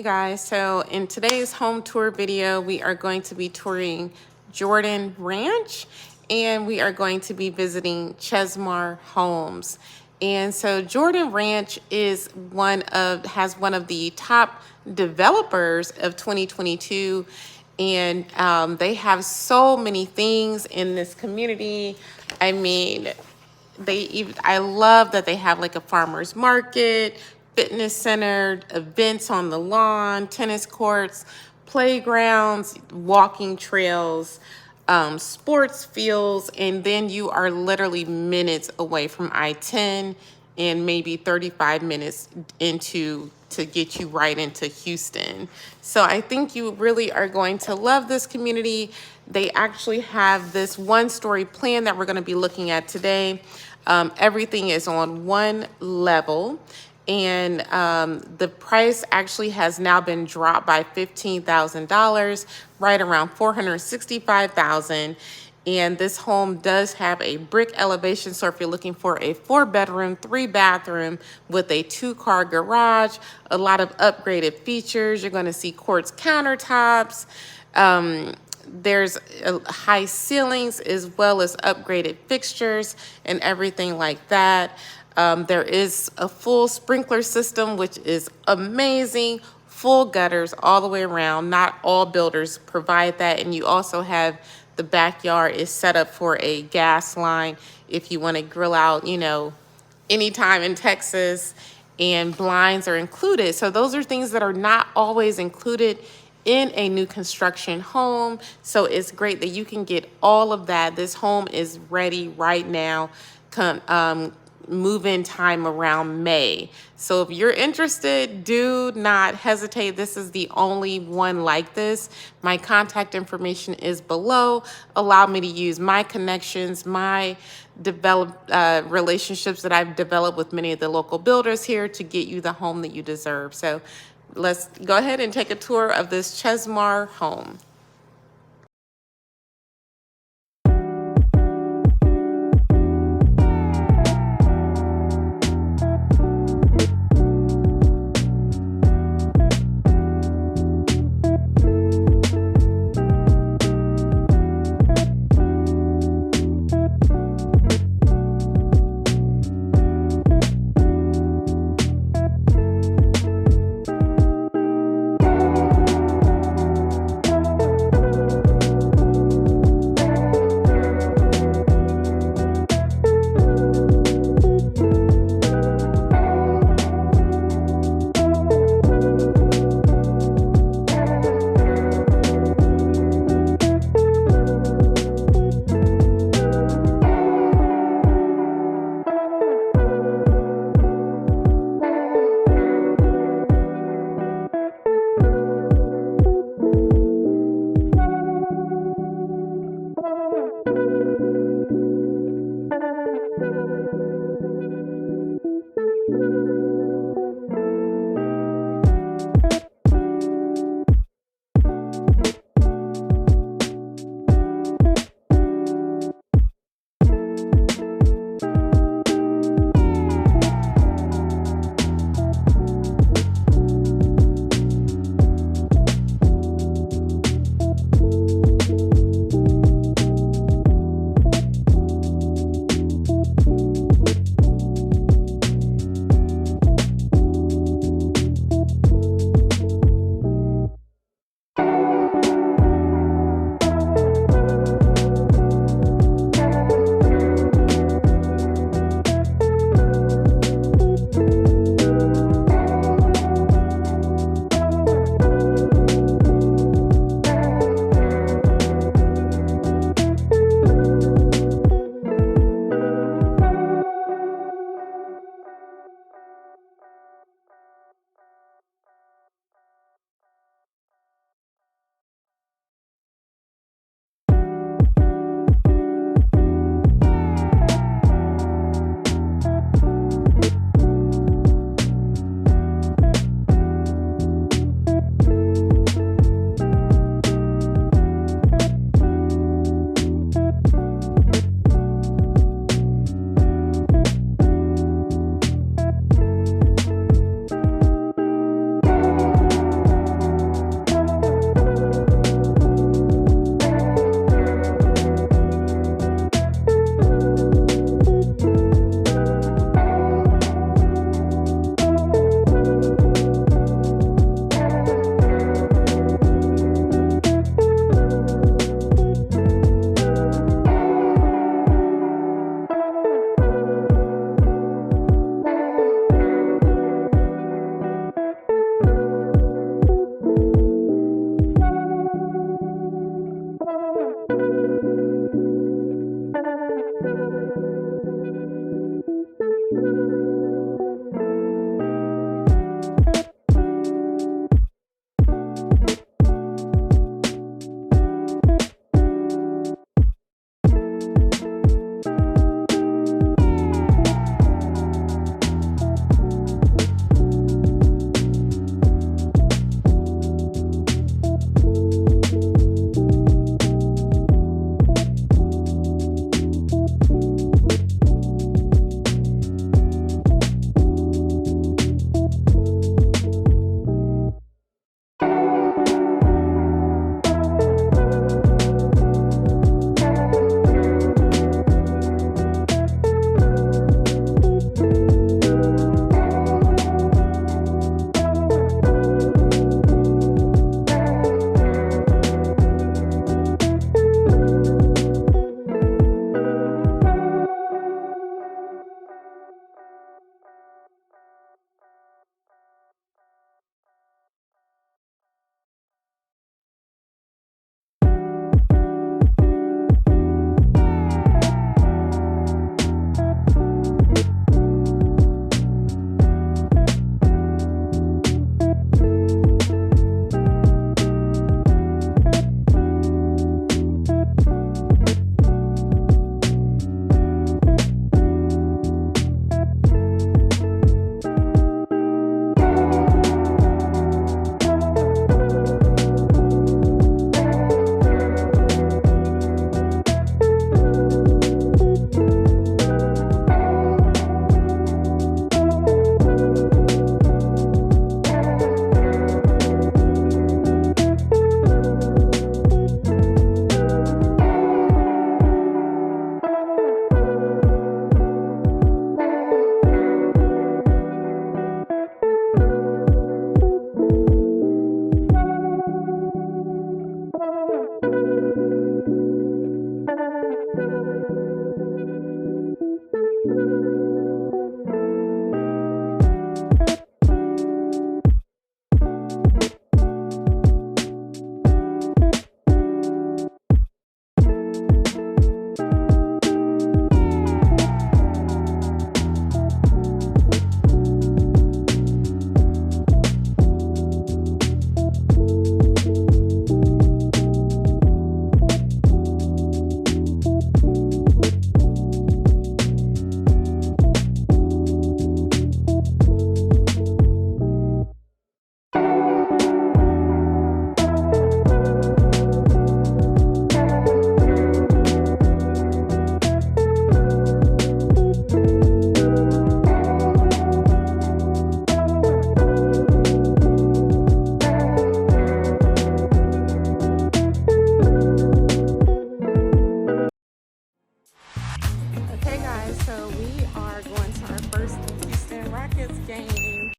guys, so in today's home tour video, we are going to be touring Jordan Ranch and we are going to be visiting Chesmar homes. And so Jordan Ranch is has one of the top developers of 2022, and they have so many things in this community. I mean, I love that they have like a farmer's market, fitness center, events on the lawn, tennis courts, playgrounds, walking trails, sports fields, and then you are literally minutes away from I-10 and maybe 35 minutes to get you right into Houston. So I think you really are going to love this community. They actually have this one-story plan that we're going to be looking at today. Everything is on one level, and the price actually has now been dropped by $15,000, right around $465,000. And this home does have a brick elevation, so if you're looking for a 4-bedroom, 3-bathroom with a 2-car garage, a lot of upgraded features. You're going to see quartz countertops. There's high ceilings as well as upgraded fixtures and everything like that. There is a full sprinkler system, which is amazing. Full gutters all the way around. Not all builders provide that. And you also have the backyard is set up for a gas line if you want to grill out, anytime in Texas, and blinds are included. So those are things that are not always included in a new construction home. So it's great that you can get all of that. This home is ready right now. Move-in time around May. So if you're interested, do not hesitate. This is the only one like this. My contact information is below. Allow me to use my connections, my relationships that I've developed with many of the local builders here to get you the home that you deserve. So let's go ahead and take a tour of this Chesmar home. So we